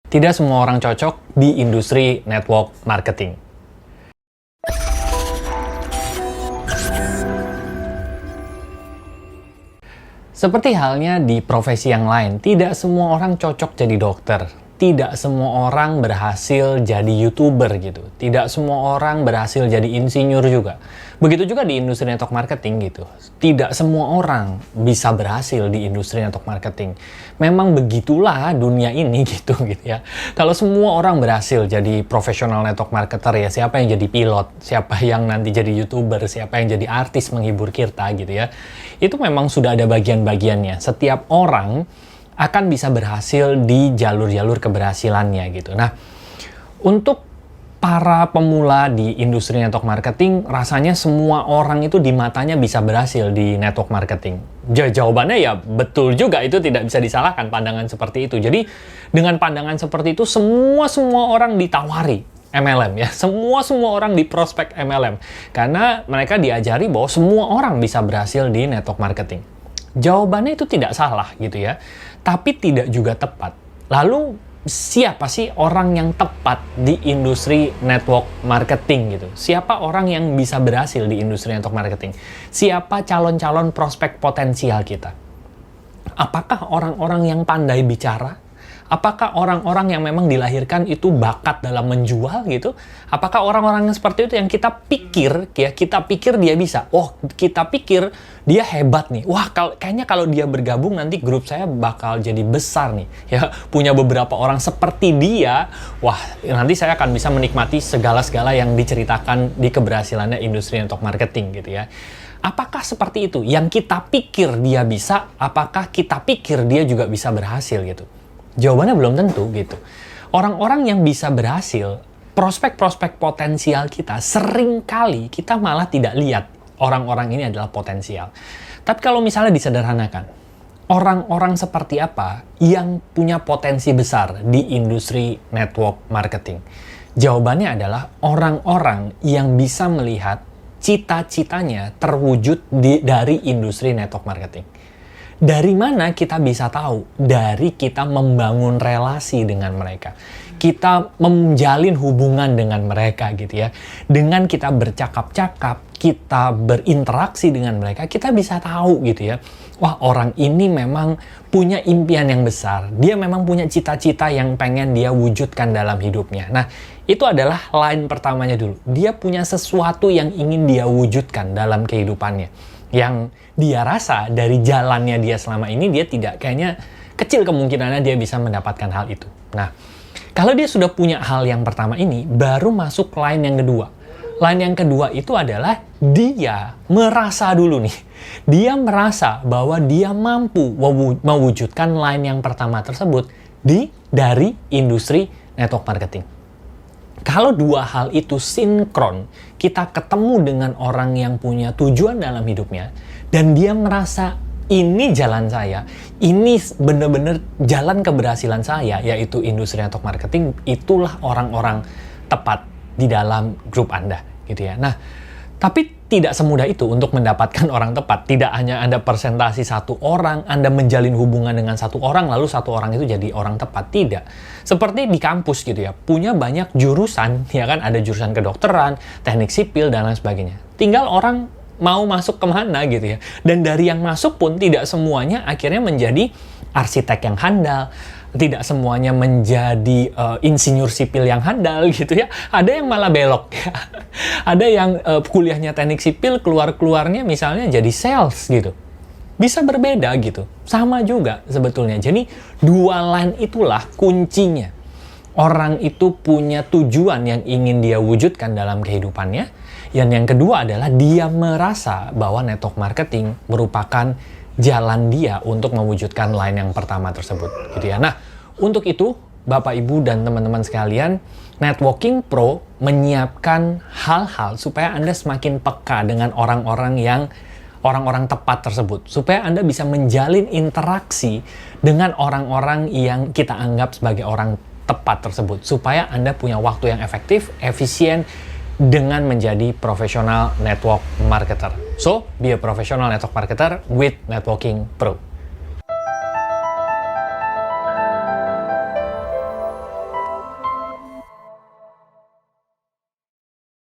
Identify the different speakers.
Speaker 1: Tidak semua orang cocok di industri network marketing. Seperti halnya di profesi yang lain, tidak semua orang cocok jadi dokter. Tidak semua orang berhasil jadi YouTuber gitu. Tidak semua orang berhasil jadi insinyur juga. Begitu juga di industri network marketing gitu. Tidak semua orang bisa berhasil di industri network marketing. Memang begitulah dunia ini gitu ya. Kalau semua orang berhasil jadi profesional network marketer, ya siapa yang jadi pilot, siapa yang nanti jadi YouTuber, siapa yang jadi artis menghibur kita gitu ya. Itu memang sudah ada bagian-bagiannya. Setiap orang akan bisa berhasil di jalur-jalur keberhasilannya gitu. Nah, untuk para pemula di industri network marketing, rasanya semua orang itu di matanya bisa berhasil di network marketing. Jawabannya ya betul juga, itu tidak bisa disalahkan pandangan seperti itu. Jadi dengan pandangan seperti itu, semua orang ditawari MLM ya. Semua orang di prospek MLM. Karena mereka diajari bahwa semua orang bisa berhasil di network marketing. Jawabannya itu tidak salah gitu ya, tapi tidak juga tepat. Lalu siapa sih orang yang tepat di industri network marketing gitu? Siapa orang yang bisa berhasil di industri network marketing? Siapa calon-calon prospek potensial kita? Apakah orang-orang yang pandai bicara? Apakah orang-orang yang memang dilahirkan itu bakat dalam menjual gitu? Apakah orang-orang yang seperti itu yang kita pikir dia bisa? Oh, kita pikir dia hebat nih. Wah, kayaknya kalau dia bergabung nanti grup saya bakal jadi besar nih. Ya, punya beberapa orang seperti dia. Wah, nanti saya akan bisa menikmati segala-segala yang diceritakan di keberhasilannya industri network marketing gitu ya. Apakah seperti itu? Yang kita pikir dia bisa, apakah kita pikir dia juga bisa berhasil gitu? Jawabannya belum tentu gitu. Orang-orang yang bisa berhasil, prospek-prospek potensial kita, sering kali kita malah tidak lihat orang-orang ini adalah potensial. Tapi kalau misalnya disederhanakan, orang-orang seperti apa yang punya potensi besar di industri network marketing? Jawabannya adalah orang-orang yang bisa melihat cita-citanya terwujud dari industri network marketing. Dari mana kita bisa tahu? Dari kita membangun relasi dengan mereka. Kita menjalin hubungan dengan mereka gitu ya. Dengan kita bercakap-cakap, kita berinteraksi dengan mereka, kita bisa tahu gitu ya. Wah, orang ini memang punya impian yang besar. Dia memang punya cita-cita yang pengen dia wujudkan dalam hidupnya. Nah, itu adalah line pertamanya dulu. Dia punya sesuatu yang ingin dia wujudkan dalam kehidupannya. Yang dia rasa dari jalannya dia selama ini, dia tidak, kayaknya kecil kemungkinannya dia bisa mendapatkan hal itu. Nah, kalau dia sudah punya hal yang pertama ini, baru masuk line yang kedua. Line yang kedua itu adalah dia merasa dulu nih. Dia merasa bahwa dia mampu mewujudkan line yang pertama tersebut dari industri network marketing. Kalau dua hal itu sinkron, kita ketemu dengan orang yang punya tujuan dalam hidupnya, dan dia merasa ini jalan saya, ini benar-benar jalan keberhasilan saya, yaitu industri network marketing, itulah orang-orang tepat di dalam grup Anda, gitu ya. Nah, tapi tidak semudah itu untuk mendapatkan orang tepat. Tidak hanya Anda presentasi satu orang, Anda menjalin hubungan dengan satu orang, lalu satu orang itu jadi orang tepat. Tidak. Seperti di kampus gitu ya, punya banyak jurusan, ya kan? Ada jurusan kedokteran, teknik sipil, dan lain sebagainya. Tinggal orang mau masuk kemana gitu ya. Dan dari yang masuk pun tidak semuanya akhirnya menjadi arsitek yang handal. Tidak semuanya menjadi insinyur sipil yang handal gitu ya. Ada yang malah belok ya. Ada yang kuliahnya teknik sipil, keluarnya misalnya jadi sales gitu. Bisa berbeda gitu. Sama juga sebetulnya. Jadi dua line itulah kuncinya. Orang itu punya tujuan yang ingin dia wujudkan dalam kehidupannya. Yang kedua adalah dia merasa bahwa network marketing merupakan jalan dia untuk mewujudkan line yang pertama tersebut gitu ya. Nah, untuk itu Bapak Ibu dan teman-teman sekalian, Networking Pro menyiapkan hal-hal supaya Anda semakin peka dengan orang-orang tepat tersebut, supaya Anda bisa menjalin interaksi dengan orang-orang yang kita anggap sebagai orang tepat tersebut, supaya Anda punya waktu yang efektif, efisien, dengan menjadi profesional network marketer. So, be a professional network marketer with Networking Pro.